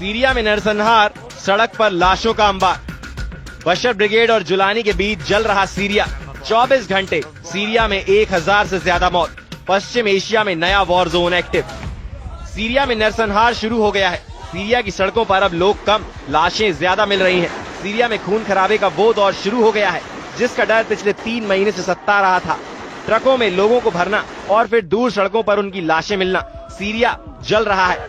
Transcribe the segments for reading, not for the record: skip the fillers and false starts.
Syria में नरसंहार, सड़क पर लाशों का अंबार। बशर ब्रिगेड और जुलानी के बीच जल रहा सीरिया। 24 घंटे सीरिया में 1000 से ज्यादा मौत। पश्चिम एशिया में नया वॉर जोन एक्टिव। सीरिया में नरसंहार शुरू हो गया है। सीरिया की सड़कों पर अब लोग कम, लाशें ज्यादा मिल रही हैं। सीरिया में खून खराबे का वो दौर शुरू हो गया है जिसका डर पिछले 3 महीने से सता रहा था। ट्रकों में लोगों को भरना और फिर दूर सड़कों पर उनकी लाशें मिलना। सीरिया जल रहा है।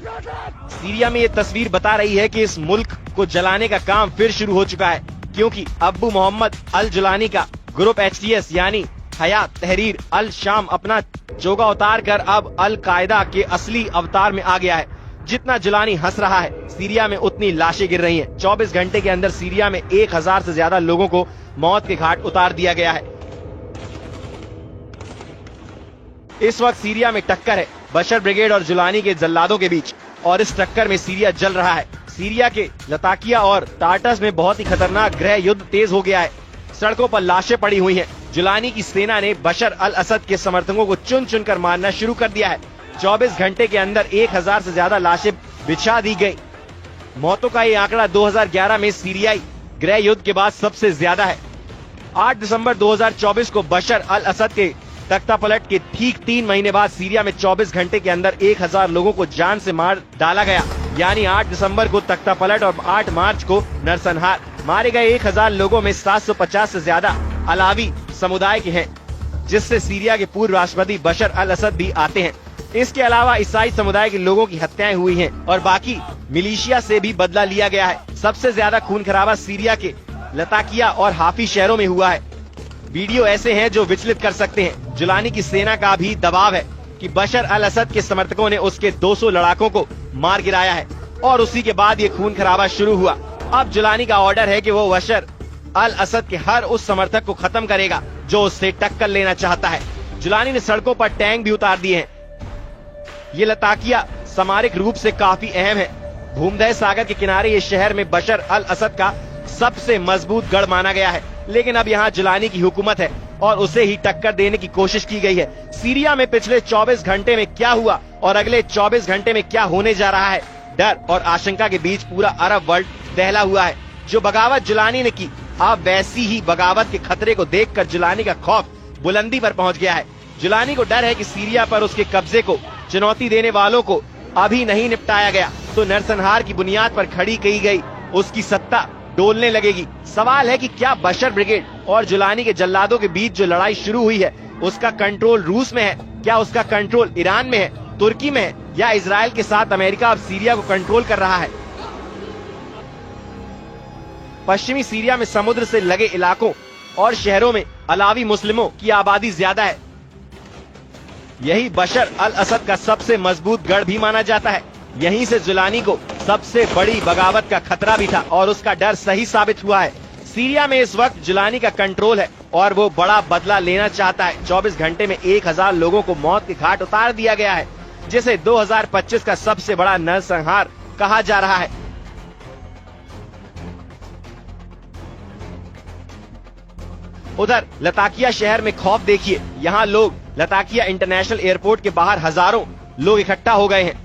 सीरिया में ये तस्वीर बता रही है कि इस मुल्क को जलाने का काम फिर शुरू हो चुका है, क्योंकि अब्बू मोहम्मद अल जुलानी का ग्रुप HTS यानी हयात तहरीर अल शाम अपना चोगा उतार कर अब अल कायदा के असली अवतार में आ गया है। जितना जुलानी हंस रहा है, सीरिया में उतनी लाशें गिर रही हैं। 24 घंटे के अंदर सीरिया में 1000 से ज्यादा लोगों को मौत के घाट उतार दिया गया है। इस वक्त सीरिया में टक्कर है बशर ब्रिगेड और जुलानी के जल्लादों के बीच, और इस टक्कर में सीरिया जल रहा है। सीरिया के लताकिया और टार्टस में बहुत ही खतरनाक गृह युद्ध तेज हो गया है। सड़कों पर लाशें पड़ी हुई हैं। जुलानी की सेना ने बशर अल असद के समर्थकों को चुन चुन कर मारना शुरू कर दिया है। 24 घंटे के अंदर 1000 से ज्यादा लाशें बिछा दी गई। मौतों का ये आंकड़ा 2011 में सीरियाई गृह युद्ध के बाद सबसे ज्यादा है। 8 दिसंबर 2024 को बशर अल असद के तख्ता पलट के ठीक 3 महीने बाद सीरिया में 24 घंटे के अंदर 1000 लोगों को जान से मार डाला गया। यानी 8 दिसंबर को तख्ता पलट और 8 मार्च को नरसंहार। मारे गए 1000 लोगों में 750 से ज्यादा अलावी समुदाय के हैं, जिससे सीरिया के पूर्व राष्ट्रपति बशर अल असद भी आते हैं। इसके अलावा ईसाई समुदाय के लोगों की हत्याएं हुई हैं और बाकी मिलिशिया से भी बदला लिया गया है। सबसे ज्यादा खून खराबा सीरिया के लताकिया और हाफी शहरों में हुआ है। वीडियो ऐसे हैं जो विचलित कर सकते हैं। जुलानी की सेना का भी दबाव है कि बशर अल असद के समर्थकों ने उसके 200 लड़ाकों को मार गिराया है, और उसी के बाद ये खून खराबा शुरू हुआ। अब जुलानी का ऑर्डर है कि वो बशर अल असद के हर उस समर्थक को खत्म करेगा जो उससे टक्कर लेना चाहता है। जुलानी ने सड़कों पर टैंक भी उतार दिए हैं। ये लताकिया सामरिक रूप से काफी अहम है। भूमध्य सागर के किनारे ये शहर में बशर अल असद का सबसे मजबूत गढ़ माना गया है, लेकिन अब यहाँ जुलानी की हुकूमत है और उसे ही टक्कर देने की कोशिश की गई है। सीरिया में पिछले 24 घंटे में क्या हुआ और अगले 24 घंटे में क्या होने जा रहा है, डर और आशंका के बीच पूरा अरब वर्ल्ड दहला हुआ है। जो बगावत जुलानी ने की, अब वैसी ही बगावत के खतरे को देखकर जुलानी का खौफ बुलंदी पर पहुंच गया है। जुलानी को डर है कि सीरिया पर उसके कब्जे को चुनौती देने वालों को अभी नहीं निपटाया गया तो नरसंहार की बुनियाद पर खड़ी की गई उसकी सत्ता डोलने लगेगी। सवाल है कि क्या बशर ब्रिगेड और जुलानी के जल्लादों के बीच जो लड़ाई शुरू हुई है उसका कंट्रोल रूस में है, क्या उसका कंट्रोल ईरान में है, तुर्की में है, या इजराइल के साथ अमेरिका अब सीरिया को कंट्रोल कर रहा है। पश्चिमी सीरिया में समुद्र से लगे इलाकों और शहरों में अलावी मुस्लिमों की आबादी ज्यादा है। यही बशर अल असद का सबसे मजबूत गढ़ भी माना जाता है। यहीं से जुलानी को सबसे बड़ी बगावत का खतरा भी था और उसका डर सही साबित हुआ है। सीरिया में इस वक्त जुलानी का कंट्रोल है और वो बड़ा बदला लेना चाहता है। 24 घंटे में 1000 लोगों को मौत के घाट उतार दिया गया है, जिसे 2025 का सबसे बड़ा नरसंहार कहा जा रहा है। उधर लताकिया शहर में खौफ देखिए। यहाँ लोग लताकिया इंटरनेशनल एयरपोर्ट के बाहर हजारों लोग इकट्ठा हो गए हैं।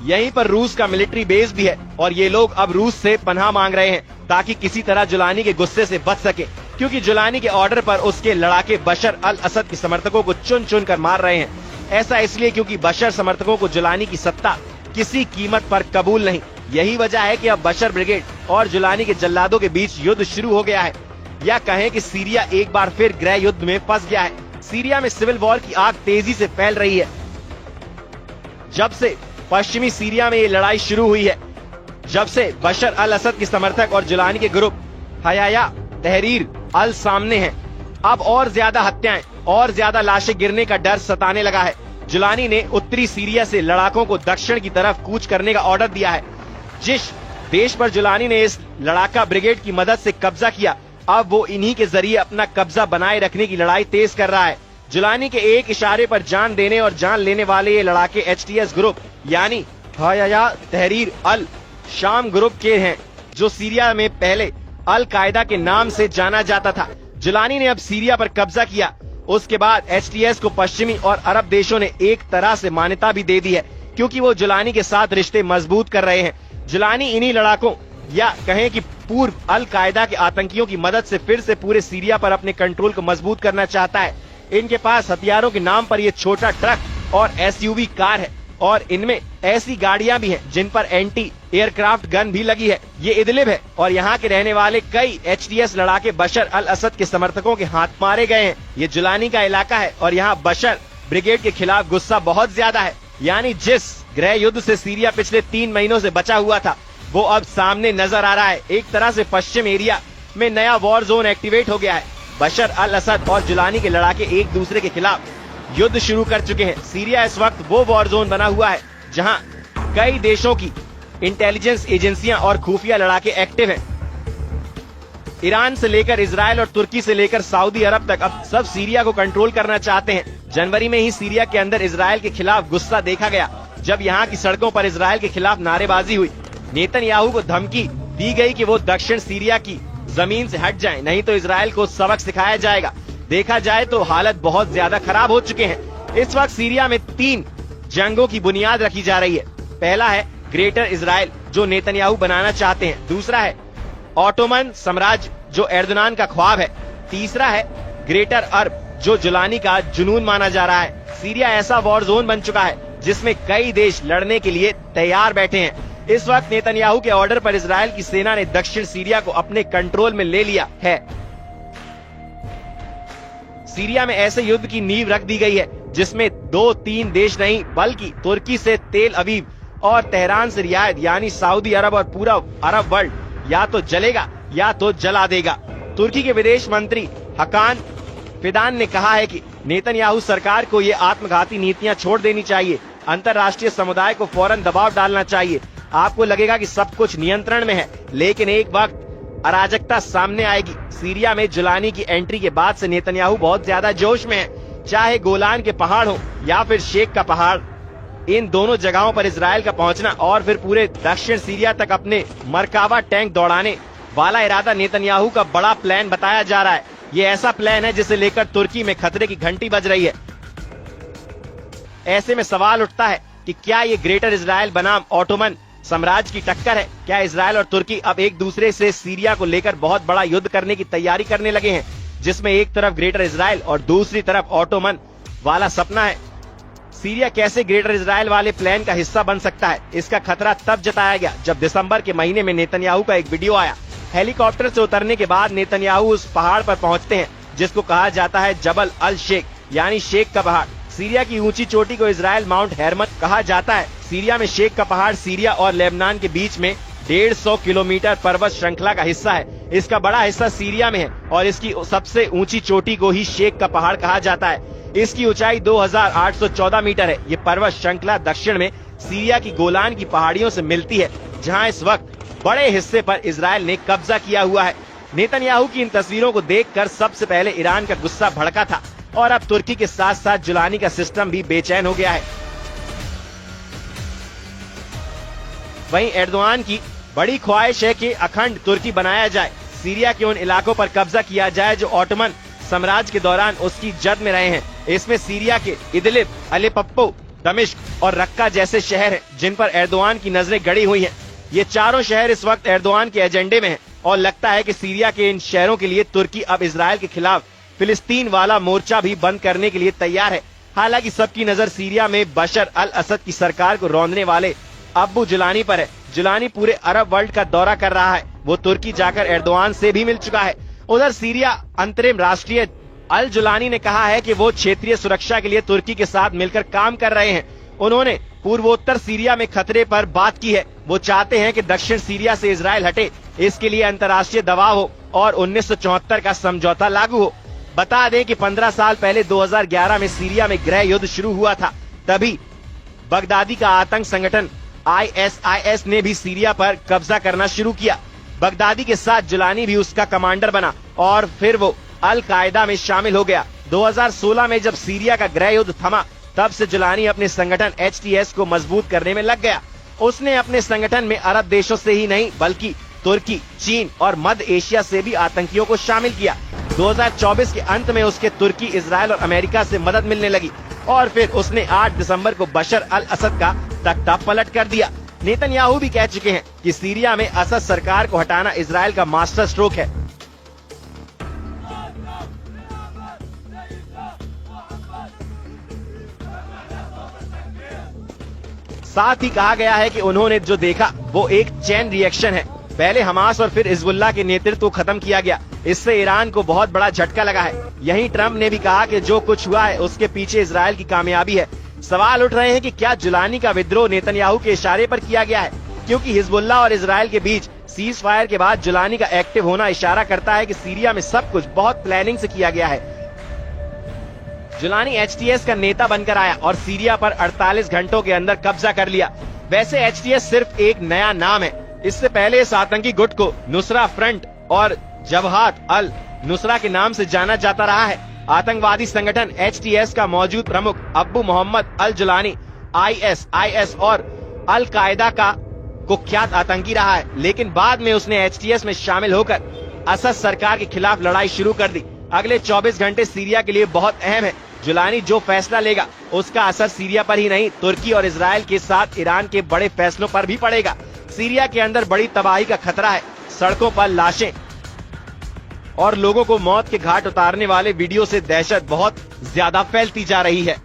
यहीं पर रूस का मिलिट्री बेस भी है और ये लोग अब रूस से पनाह मांग रहे हैं ताकि किसी तरह जुलानी के गुस्से से बच सके, क्योंकि जुलानी के ऑर्डर पर उसके लड़ाके बशर अल असद के समर्थकों को चुन चुन कर मार रहे हैं। ऐसा इसलिए क्योंकि बशर समर्थकों को जुलानी की सत्ता किसी कीमत पर कबूल नहीं। यही वजह है कि अब बशर ब्रिगेड और जुलानी के जल्लादों के बीच युद्ध शुरू हो गया है, या कहें कि सीरिया एक बार फिर गृह युद्ध में फंस गया है। सीरिया में सिविल वॉर की आग तेजी से फैल रही है। जब से पश्चिमी सीरिया में ये लड़ाई शुरू हुई है, जब से बशर अल असद के समर्थक और जुलानी के ग्रुप हयात तहरीर अल सामने हैं, अब और ज्यादा हत्याएं और ज्यादा लाशें गिरने का डर सताने लगा है। जुलानी ने उत्तरी सीरिया से लड़ाकों को दक्षिण की तरफ कूच करने का ऑर्डर दिया है। जिस देश पर जुलानी ने इस लड़ाका ब्रिगेड की मदद से कब्जा किया, अब वो इन्हीं के जरिए अपना कब्जा बनाए रखने की लड़ाई तेज कर रहा है। जुलानी के एक इशारे पर जान देने और जान लेने वाले ये लड़ाके HTS ग्रुप यानी हयात तहरीर अल शाम ग्रुप के हैं, जो सीरिया में पहले अल कायदा के नाम से जाना जाता था। जुलानी ने अब सीरिया पर कब्जा किया, उसके बाद HTS को पश्चिमी और अरब देशों ने एक तरह से मान्यता भी दे दी है, क्योंकि वो जुलानी के साथ रिश्ते मजबूत कर रहे हैं। जुलानी इन्हीं लड़ाकों या कहें कि पूर्व अल कायदा के आतंकियों की मदद से फिर से पूरे सीरिया पर अपने कंट्रोल को मजबूत करना चाहता है। इनके पास हथियारों के नाम पर ये छोटा ट्रक और एसयूवी कार है और इनमें ऐसी गाड़ियां भी हैं जिन पर एंटी एयरक्राफ्ट गन भी लगी है। ये इदलिब है और यहाँ के रहने वाले कई HTS लड़ाके बशर अल असद के समर्थकों के हाथ मारे गए हैं। ये जुलानी का इलाका है और यहाँ बशर ब्रिगेड के खिलाफ गुस्सा बहुत ज्यादा है। यानी जिस गृह युद्ध से सीरिया पिछले 3 महीनों से बचा हुआ था वो अब सामने नजर आ रहा है। एक तरह से पश्चिम एरिया में नया वॉर जोन एक्टिवेट हो गया है। बशर अल असद और जुलानी के लड़ाके एक दूसरे के खिलाफ युद्ध शुरू कर चुके हैं। सीरिया इस वक्त वो वॉर जोन बना हुआ है जहां कई देशों की इंटेलिजेंस एजेंसियां और खुफिया लड़ाके एक्टिव हैं। ईरान से लेकर इजराइल और तुर्की से लेकर सऊदी अरब तक अब सब सीरिया को कंट्रोल करना चाहते हैं। जनवरी में ही सीरिया के अंदर इजराइल के खिलाफ गुस्सा देखा गया जब यहाँ की सड़कों पर इजराइल के खिलाफ नारेबाजी हुई। नेतन्याहू को धमकी दी गई कि वो दक्षिण सीरिया की जमीन से हट जाएं, नहीं तो इजराइल को सबक सिखाया जाएगा। देखा जाए तो हालत बहुत ज्यादा खराब हो चुके हैं। इस वक्त सीरिया में 3 जंगों की बुनियाद रखी जा रही है। पहला है ग्रेटर इजराइल जो नेतन्याहू बनाना चाहते हैं। दूसरा है ऑटोमन साम्राज्य जो एर्दोगान का ख्वाब है। तीसरा है ग्रेटर अरब जो जुलानी का जुनून माना जा रहा है। सीरिया ऐसा वॉर जोन बन चुका है जिसमें कई देश लड़ने के लिए तैयार बैठे हैं। इस वक्त नेतन्याहू के ऑर्डर पर इजराइल की सेना ने दक्षिण सीरिया को अपने कंट्रोल में ले लिया है। सीरिया में ऐसे युद्ध की नींव रख दी गई है जिसमें 2-3 देश नहीं बल्कि तुर्की से तेल अवीव और तेहरान से रियाद यानी सऊदी अरब और पूरा अरब वर्ल्ड या तो जलेगा या तो जला देगा। तुर्की के विदेश मंत्री हकान फिदान ने कहा है कि नेतन्याहू सरकार को ये आत्मघाती नीतियां छोड़ देनी चाहिए। अंतर्राष्ट्रीय समुदाय को फौरन दबाव डालना चाहिए। आपको लगेगा कि सब कुछ नियंत्रण में है लेकिन एक वक्त अराजकता सामने आएगी। सीरिया में जुलानी की एंट्री के बाद से नेतन्याहू बहुत ज्यादा जोश में है। चाहे गोलान के पहाड़ हो या फिर शेख का पहाड़, इन दोनों जगहों पर इजराइल का पहुंचना और फिर पूरे दक्षिण सीरिया तक अपने मरकावा टैंक दौड़ाने वाला इरादा नेतन्याहू का बड़ा प्लान बताया जा रहा है। ये ऐसा प्लान है जिसे लेकर तुर्की में खतरे की घंटी बज रही है। ऐसे में सवाल उठता है कि क्या ये ग्रेटर इजराइल बनाम ऑटोमन साम्राज्य की टक्कर है? क्या इजराइल और तुर्की अब एक दूसरे से सीरिया को लेकर बहुत बड़ा युद्ध करने की तैयारी करने लगे हैं, जिसमें एक तरफ ग्रेटर इजराइल और दूसरी तरफ ऑटोमन वाला सपना है? सीरिया कैसे ग्रेटर इजराइल वाले प्लान का हिस्सा बन सकता है? इसका खतरा तब जताया गया जब दिसंबर के महीने में नेतन्याहू का एक वीडियो आया। हेलीकॉप्टर से उतरने के बाद नेतन्याहू उस पहाड़ पर पहुंचते हैं जिसको कहा जाता है जबल अल शेख यानी शेख का पहाड़। सीरिया की ऊंची चोटी को इजराइल माउंट हेरमत कहा जाता है। सीरिया में शेख का पहाड़ सीरिया और लेबनान के बीच में 150 किलोमीटर पर्वत श्रृंखला का हिस्सा है। इसका बड़ा हिस्सा सीरिया में है और इसकी सबसे ऊंची चोटी को ही शेख का पहाड़ कहा जाता है। इसकी ऊंचाई 2814 मीटर है। ये पर्वत श्रृंखला दक्षिण में सीरिया की गोलान की पहाड़ियों से मिलती है जहाँ इस वक्त बड़े हिस्से पर इजराइल ने कब्जा किया हुआ है। नेतन्याहू की इन तस्वीरों को देखकर सबसे पहले ईरान का गुस्सा भड़का था और अब तुर्की के साथ साथ जुलानी का सिस्टम भी बेचैन हो गया है। वहीं एर्दोगान की बड़ी ख्वाहिश है कि अखंड तुर्की बनाया जाए, सीरिया के उन इलाकों पर कब्जा किया जाए जो ऑटोमन साम्राज्य के दौरान उसकी जद में रहे हैं। इसमें सीरिया के इदलिब, अलेप्पो, दमिश्क और रक्का जैसे शहर हैं जिन पर एर्दोगान की नजरें गड़ी हुई हैं। ये चारों शहर इस वक्त एर्दोगान के एजेंडे में हैं और लगता है कि सीरिया के इन शहरों के लिए तुर्की अब इजराइल के खिलाफ फिलिस्तीन वाला मोर्चा भी बंद करने के लिए तैयार है। हालांकि सबकी नजर सीरिया में बशर अल असद की सरकार को रौंदने वाले अब्बू जुलानी पर है। जुलानी पूरे अरब वर्ल्ड का दौरा कर रहा है। वो तुर्की जाकर एर्दोगान से भी मिल चुका है। उधर सीरिया अंतरिम राष्ट्रीय अल जुलानी ने कहा है कि वो क्षेत्रीय सुरक्षा के लिए तुर्की के साथ मिलकर काम कर रहे हैं। उन्होंने पूर्वोत्तर सीरिया में खतरे पर बात की है। वो चाहते हैं कि दक्षिण सीरिया से इजराइल हटे, इसके लिए अंतर्राष्ट्रीय दबाव हो और 1974 का समझौता लागू हो। बता दें कि 15 साल पहले 2011 में सीरिया में गृह युद्ध शुरू हुआ था। तभी बगदादी का आतंक संगठन ISIS ने भी सीरिया पर कब्जा करना शुरू किया। बगदादी के साथ जुलानी भी उसका कमांडर बना और फिर वो अल कायदा में शामिल हो गया। 2016 में जब सीरिया का गृह युद्ध थमा तब से जुलानी अपने संगठन HTS को मजबूत करने में लग गया। उसने अपने संगठन में अरब देशों से ही नहीं बल्कि तुर्की, चीन और मध्य एशिया से भी आतंकियों को शामिल किया। 2024 के अंत में उसके तुर्की, इजराइल और अमेरिका से मदद मिलने लगी और फिर उसने 8 दिसंबर को बशर अल असद का तख्ता पलट कर दिया। नेतन्याहू भी कह चुके हैं कि सीरिया में असद सरकार को हटाना इजराइल का मास्टर स्ट्रोक है। साथ ही कहा गया है कि उन्होंने जो देखा वो एक चेन रिएक्शन है। पहले हमास और फिर हिजबुल्लाह के नेतृत्व को खत्म किया गया। इससे ईरान को बहुत बड़ा झटका लगा है। यहीं ट्रंप ने भी कहा कि जो कुछ हुआ है उसके पीछे इजराइल की कामयाबी है। सवाल उठ रहे हैं कि क्या जुलानी का विद्रोह नेतन्याहू के इशारे पर किया गया है, क्योंकि हिजबुल्लाह और इजराइल के बीच सीज फायर के बाद जुलानी का एक्टिव होना इशारा करता है कि सीरिया में सब कुछ बहुत प्लानिंग से किया गया है। जुलानी HTS का नेता बनकर आया और सीरिया पर 48 घंटों के अंदर कब्जा कर लिया। वैसे HTS सिर्फ एक नया नाम है। इससे पहले इस आतंकी गुट को नुसरा फ्रंट और जबहात अल नुसरा के नाम से जाना जाता रहा है। आतंकवादी संगठन HTS का मौजूद प्रमुख अब्बू मोहम्मद अल जुलानी IS और अल कायदा का कुख्यात आतंकी रहा है, लेकिन बाद में उसने HTS में शामिल होकर असद सरकार के खिलाफ लड़ाई शुरू कर दी। अगले 24 घंटे सीरिया के लिए बहुत अहम है। जुलानी जो फैसला लेगा उसका असर सीरिया पर ही नहीं, तुर्की और इजराइल के साथ ईरान के बड़े फैसलों पर भी पड़ेगा। सीरिया के अंदर बड़ी तबाही का खतरा है। सड़कों पर लाशें और लोगों को मौत के घाट उतारने वाले वीडियो से दहशत बहुत ज्यादा फैलती जा रही है।